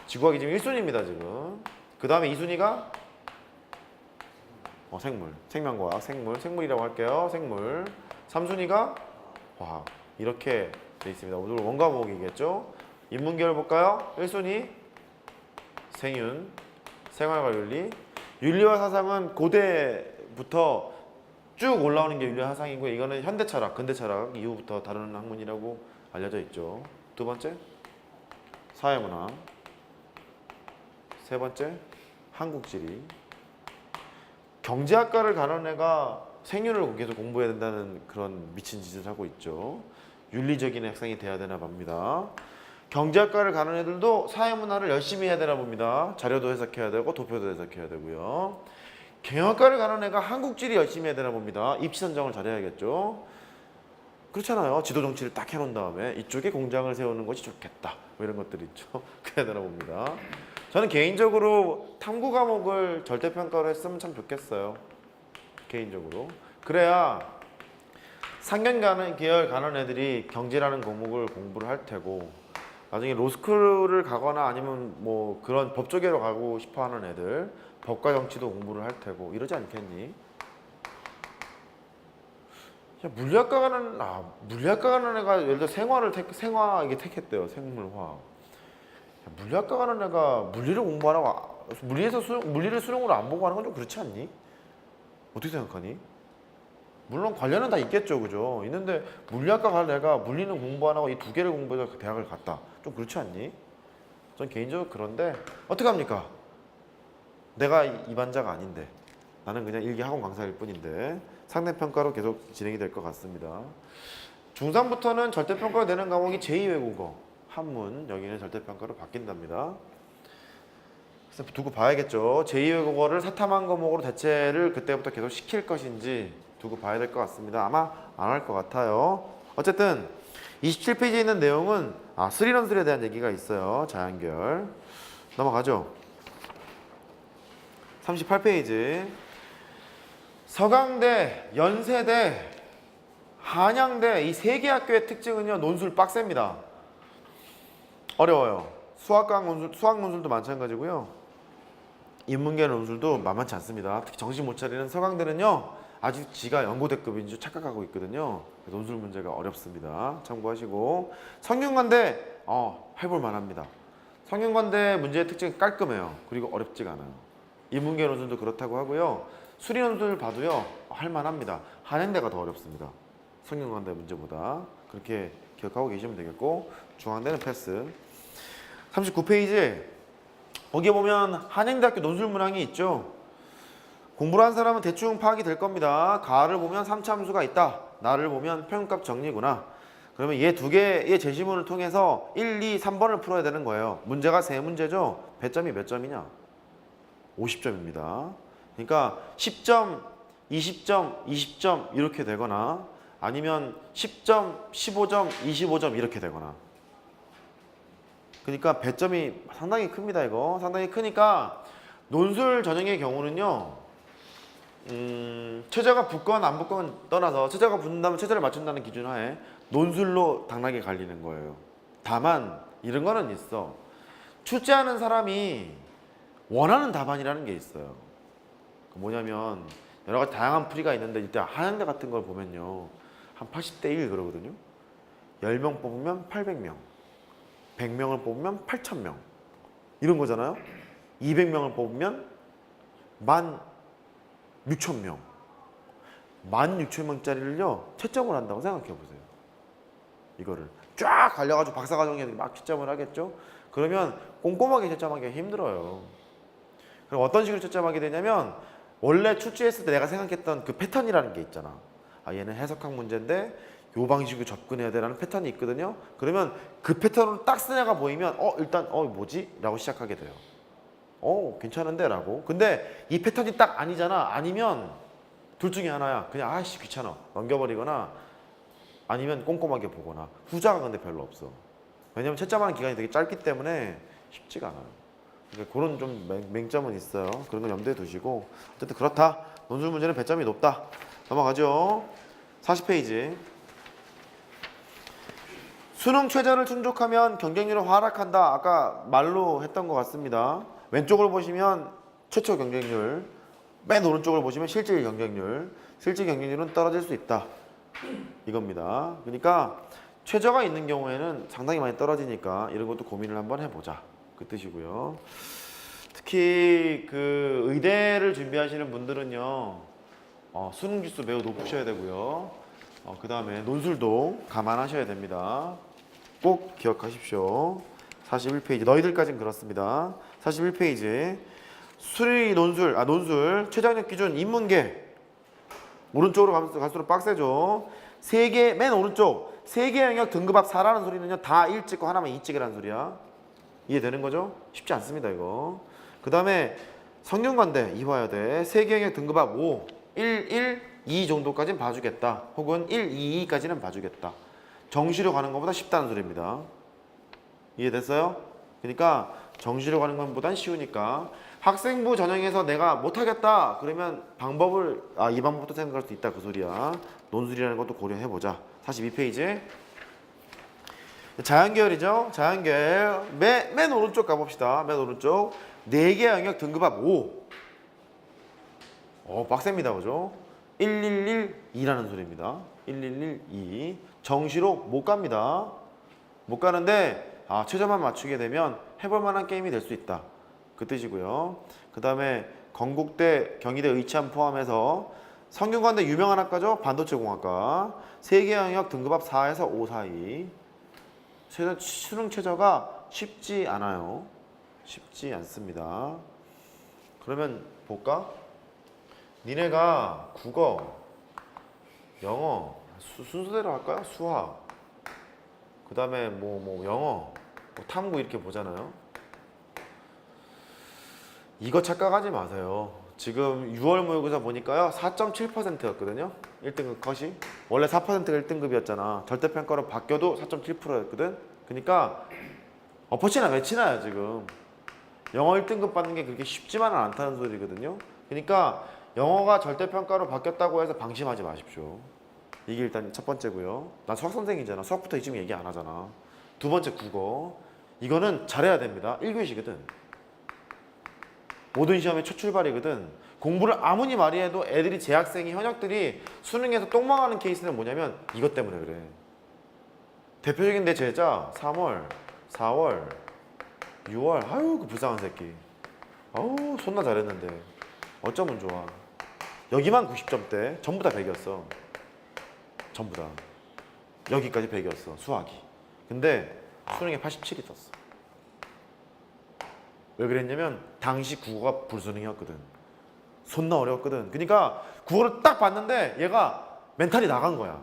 지구과학이 지금 1순위입니다 지금. 그 다음에 2순위가 생물, 생명과학, 생물이라고 할게요. 생물. 3순위가 과학. 이렇게 돼 있습니다. 오늘 원과목이겠죠. 인문계열 볼까요? 1순위 생윤, 생활과 윤리. 윤리와 사상은 고대부터 쭉 올라오는 게 윤리와 사상이고, 이거는 현대철학, 근대철학 이후부터 다루는 학문이라고 알려져 있죠. 두 번째 사회문화. 세 번째 한국지리. 경제학과를 가는 애가 생윤을 계속 공부해야 된다는 그런 미친 짓을 하고 있죠. 윤리적인 학생이 돼야 되나 봅니다. 경제학과를 가는 애들도 사회문화를 열심히 해야 되나 봅니다. 자료도 해석해야 되고 도표도 해석해야 되고요. 경영학과를 가는 애가 한국지리 열심히 해야 되나 봅니다. 입시 선정을 잘해야겠죠. 그렇잖아요. 지도 정치를 딱 해놓은 다음에 이쪽에 공장을 세우는 것이 좋겠다, 뭐 이런 것들이 있죠. 그래야 되나 봅니다. 저는 개인적으로 탐구 과목을 절대평가로 했으면 참 좋겠어요. 개인적으로. 그래야 상경 가는 계열 가는 애들이 경제라는 과목을 공부를 할 테고, 나중에 로스쿨을 가거나 아니면 뭐 그런 법조계로 가고 싶어하는 애들 법과 정치도 공부를 할 테고 이러지 않겠니? 야, 물리학과 가는 애가 예를 들어 생화 이게 택했대요. 생물화학. 물리학과 가는 애가 물리를 공부하라고, 물리를 수능으로 안 보고 하는 건 좀 그렇지 않니? 어떻게 생각하니? 물론 관련은 다 있겠죠, 그죠? 있는데 물리학과 갈 애가 물리는 공부 안 하고 이 두 개를 공부해서 그 대학을 갔다. 좀 그렇지 않니? 전 개인적으로 그런데 어떡합니까? 내가 이반자가 아닌데, 나는 그냥 일기 학원 강사일 뿐인데 상대평가로 계속 진행이 될 것 같습니다. 중3부터는 절대평가가 되는 과목이 제2외국어, 한문, 여기는 절대평가로 바뀐답니다. 그래서 두고 봐야겠죠. 제2외국어를 사탐한 과목으로 대체를 그때부터 계속 시킬 것인지 두고 봐야 될 것 같습니다. 아마 안 할 것 같아요. 어쨌든 27페이지에 있는 내용은 스리런술에 대한 얘기가 있어요. 자연계열. 넘어가죠. 38페이지. 서강대, 연세대, 한양대 이 세 개 학교의 특징은요, 논술 빡셉니다. 어려워요. 수학 논술도 마찬가지고요. 인문계 논술도 만만치 않습니다. 특히 정신 못 차리는 서강대는요, 아직 지가 연고대급인 줄 착각하고 있거든요. 논술 문제가 어렵습니다. 참고하시고. 성균관대 해볼 만합니다. 성균관대 문제의 특징이 깔끔해요. 그리고 어렵지가 않아요. 인문계 논술도 그렇다고 하고요. 수리 논술 봐도요, 할 만합니다. 한양대가 더 어렵습니다. 성균관대 문제보다. 그렇게 기억하고 계시면 되겠고, 중앙대는 패스. 39페이지. 거기에 보면 한양대학교 논술 문항이 있죠. 공부를 한 사람은 대충 파악이 될 겁니다. 가를 보면 3차 함수가 있다. 나를 보면 평균값 정리구나. 그러면 얘 두 개의 제시문을 통해서 1, 2, 3번을 풀어야 되는 거예요. 문제가 세 문제죠. 배점이 몇 점이냐? 50점입니다. 그러니까 10점, 20점, 20점 이렇게 되거나, 아니면 10점, 15점, 25점 이렇게 되거나. 그러니까 배점이 상당히 큽니다. 이거 상당히 크니까 논술 전형의 경우는요, 최저가 붙건 안 붙건 떠나서 최저가 붙는다면 최저를 맞춘다는 기준 하에 논술로 당락이 갈리는 거예요. 다만 이런 거는 있어. 출제하는 사람이 원하는 답안이라는 게 있어요. 뭐냐면 여러 가지 다양한 풀이가 있는데, 이때 한양대 같은 걸 보면요, 한 80대 1 그러거든요. 10명 뽑으면 800명, 100명을 뽑으면 8,000명 이런 거잖아요. 200명을 뽑으면 16,000명, 16,000명짜리를요 채점을 한다고 생각해 보세요. 이거를 쫙 갈려가지고 박사과정에 막 채점을 하겠죠. 그러면 꼼꼼하게 채점하기가 힘들어요. 그럼 어떤 식으로 채점하게 되냐면, 원래 출제했을 때 내가 생각했던 그 패턴이라는 게 있잖아. 얘는 해석학 문제인데 요 방식으로 접근해야 되라는 패턴이 있거든요. 그러면 그 패턴으로 딱 쓴 애가 보이면 일단 뭐지? 라고 시작하게 돼요. 괜찮은데? 라고. 근데 이 패턴이 딱 아니잖아. 아니면 둘 중에 하나야. 그냥 아이씨 귀찮아 넘겨버리거나, 아니면 꼼꼼하게 보거나. 후자가 근데 별로 없어. 왜냐면 채점하는 기간이 되게 짧기 때문에 쉽지가 않아요. 그러니까 그런 좀 맹점은 있어요. 그런 건 염두에 두시고. 어쨌든 그렇다. 논술 문제는 배점이 높다. 넘어가죠. 40페이지. 수능 최저를 충족하면 경쟁률은 하락한다. 아까 말로 했던 것 같습니다. 왼쪽을 보시면 최초 경쟁률, 맨 오른쪽을 보시면 실질 경쟁률. 실질 경쟁률은 떨어질 수 있다. 이겁니다. 그러니까 최저가 있는 경우에는 상당히 많이 떨어지니까 이런 것도 고민을 한번 해보자. 그 뜻이고요. 특히 그 의대를 준비하시는 분들은요, 수능 지수 매우 높으셔야 되고요. 그 다음에 논술도 감안하셔야 됩니다. 꼭 기억하십시오. 41페이지. 너희들까지는 그렇습니다. 41페이지. 수리 논술 최저학력 기준 인문계. 오른쪽으로 갈수록 빡세죠. 맨 오른쪽 세 개 영역 등급합 4라는 소리는요, 다 1 찍고 하나만 2 찍으라는 소리야. 이해되는 거죠? 쉽지 않습니다 이거. 그 다음에 성균관대 이화여대 세 개 영역 등급합 5 1, 2 정도까지는 봐주겠다. 혹은 1, 2까지는 봐주겠다. 정시로 가는 것보다 쉽다는 소리입니다. 이해됐어요? 그러니까 정시로 가는 것보단 쉬우니까 학생부 전형에서 내가 못하겠다 그러면 이 방법도 생각할 수 있다 그 소리야. 논술이라는 것도 고려해보자. 42페이지. 자연계열이죠. 자연계열 맨 오른쪽 가봅시다. 맨 오른쪽 4개 영역 등급합 5. 빡셉니다 그죠? 1112라는 소리입니다. 1112. 정시로 못 갑니다. 못 가는데 최저만 맞추게 되면 해볼 만한 게임이 될 수 있다. 그 뜻이고요. 그 다음에 건국대, 경희대, 의참 포함해서 성균관대 유명한 학과죠. 반도체공학과. 3개 영역 등급합 4에서 5 사이. 수능 최저가 쉽지 않아요. 쉽지 않습니다. 그러면 볼까? 니네가 국어, 영어, 순서대로 할까요? 수학, 그 다음에 영어, 탐구 이렇게 보잖아요. 이거 착각하지 마세요. 지금 6월 모의고사 보니까요 4.7%였거든요 1등급 컷이. 원래 4%가 1등급이었잖아 절대평가로 바뀌어도 4.7%였거든. 그러니까 엎어치나 매치나요 지금. 영어 1등급 받는 게 그렇게 쉽지만은 않다는 소리거든요. 그러니까 영어가 절대평가로 바뀌었다고 해서 방심하지 마십시오. 이게 일단 첫 번째고요. 난 수학 선생이잖아. 수학부터 지금 얘기 안 하잖아. 두 번째 국어. 이거는 잘해야 됩니다. 1교시거든. 모든 시험의 첫 출발이거든. 공부를 아무리 많이 해도 애들이 재학생이 현역들이 수능에서 똥망하는 케이스는 뭐냐면 이것 때문에 그래. 대표적인 내 제자 3월, 4월, 6월 아유 그 불쌍한 새끼. 아우 손나 잘했는데 어쩌면 좋아. 여기만 90점대 전부 다 100이었어. 전부 다. 여기까지 100이었어 수학이. 근데 수능에 87이 떴어. 왜 그랬냐면 당시 국어가 불수능이었거든. 존나 어려웠거든. 그러니까 국어를 딱 봤는데 얘가 멘탈이 나간 거야.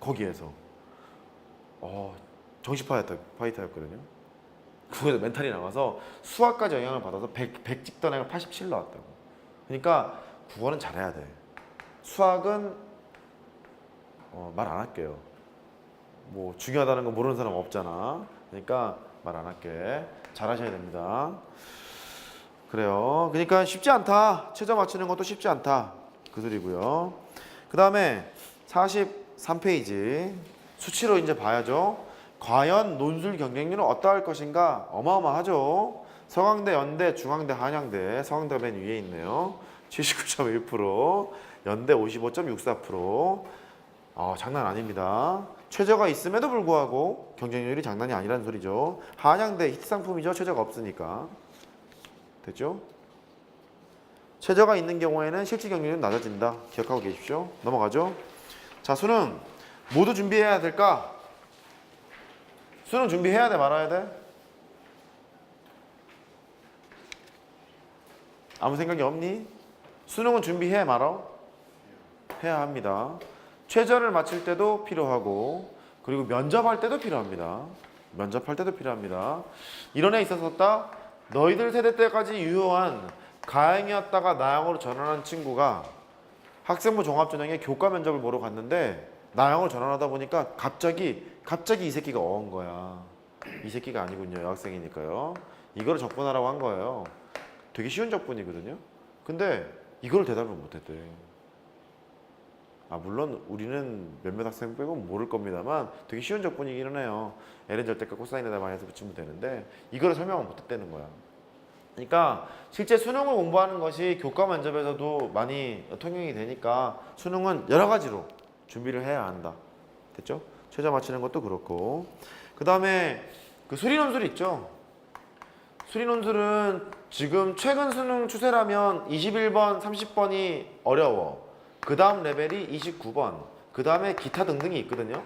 거기에서. 정시파이터였거든요. 국어에서 멘탈이 나가서 수학까지 영향을 받아서 100 찍던 애가 87 나왔다고. 그러니까 국어는 잘해야 돼. 수학은 말 안 할게요. 뭐 중요하다는 거 모르는 사람 없잖아. 그러니까 말 안 할게. 잘하셔야 됩니다. 그래요. 그러니까 쉽지 않다. 최저 맞추는 것도 쉽지 않다. 그 소리고요. 그 다음에 43페이지. 수치로 이제 봐야죠. 과연 논술 경쟁률은 어떠할 것인가? 어마어마하죠. 서강대, 연대, 중앙대, 한양대. 서강대가 맨 위에 있네요. 79.1%, 연대 55.64%. 장난 아닙니다. 최저가 있음에도 불구하고 경쟁률이 장난이 아니라는 소리죠. 한양대 히트 상품이죠. 최저가 없으니까. 됐죠? 최저가 있는 경우에는 실질 경쟁률은 낮아진다. 기억하고 계십시오. 넘어가죠. 자, 수능 모두 준비해야 될까? 수능 준비해야 돼, 말아야 돼? 아무 생각이 없니? 수능은 준비해 말어? 해야 합니다. 최저를 맞출 때도 필요하고 그리고 면접할 때도 필요합니다. 면접할 때도 필요합니다. 이런 애 있었었다. 너희들 세대 때까지 유효한 가형이었다가 나형으로 전환한 친구가 학생부 종합전형에 교과 면접을 보러 갔는데 나형으로 전환하다 보니까 갑자기 이 새끼가 어은 거야. 이 새끼가 아니군요. 여학생이니까요. 이거를 적분하라고 한 거예요. 되게 쉬운 적분이거든요. 근데 이걸 대답을 못했대. 물론 우리는 몇몇 학생 빼고 모를 겁니다만 되게 쉬운 적분이기는 해요. ln 절대값 코사인에다 마이너스 붙이면 되는데 이거를 설명을 못했다는 거야. 그러니까 실제 수능을 공부하는 것이 교과 면접에서도 많이 통용이 되니까 수능은 여러 가지로 준비를 해야 한다. 됐죠? 최저 맞추는 것도 그렇고. 그 다음에 그 수리논술 있죠? 수리논술은 지금 최근 수능 추세라면 21번, 30번이 어려워. 그 다음 레벨이 29번. 그 다음에 기타 등등이 있거든요.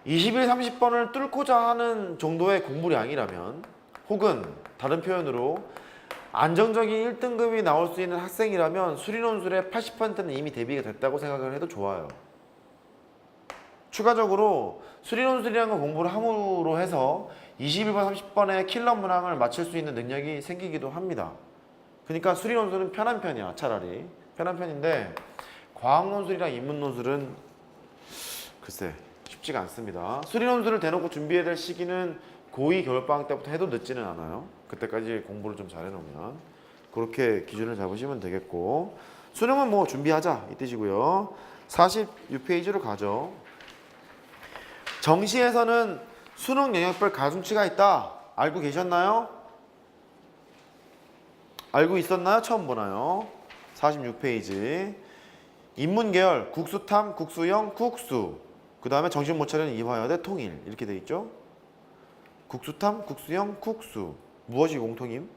21, 30번을 뚫고자 하는 정도의 공부량이라면 혹은 다른 표현으로 안정적인 1등급이 나올 수 있는 학생이라면 수리논술의 80%는 이미 대비가 됐다고 생각을 해도 좋아요. 추가적으로 수리논술이라는 걸 공부를 함으로 해서 21번, 30번의 킬러 문항을 맞출 수 있는 능력이 생기기도 합니다. 그러니까 수리논술은 편한 편이야. 차라리 편한 편인데 과학논술이랑 인문논술은 글쎄 쉽지가 않습니다. 수리논술을 대놓고 준비해야 될 시기는 고2 겨울방학 때부터 해도 늦지는 않아요. 그때까지 공부를 좀 잘해놓으면 그렇게 기준을 잡으시면 되겠고, 수능은 뭐 준비하자 이 뜻이고요. 46페이지로 가죠. 정시에서는 수능 영역별 가중치가 있다. 알고 계셨나요? 알고 있었나요? 처음 보나요? 46페이지. 인문계열 국수탐, 국수영, 국수. 그 다음에 정신 못 차리는 이화여대 통일 이렇게 돼 있죠. 국수탐, 국수영, 국수. 무엇이 공통임?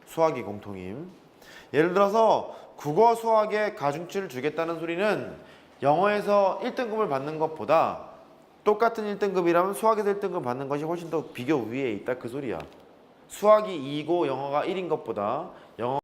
수학이 공통임. 예를 들어서 국어, 수학에 가중치를 주겠다는 소리는 영어에서 1등급을 받는 것보다 똑같은 1등급이라면 수학에서 1등급 받는 것이 훨씬 더 비교 위에 있다 그 소리야. 수학이 2고 영어가 1인 것보다 영어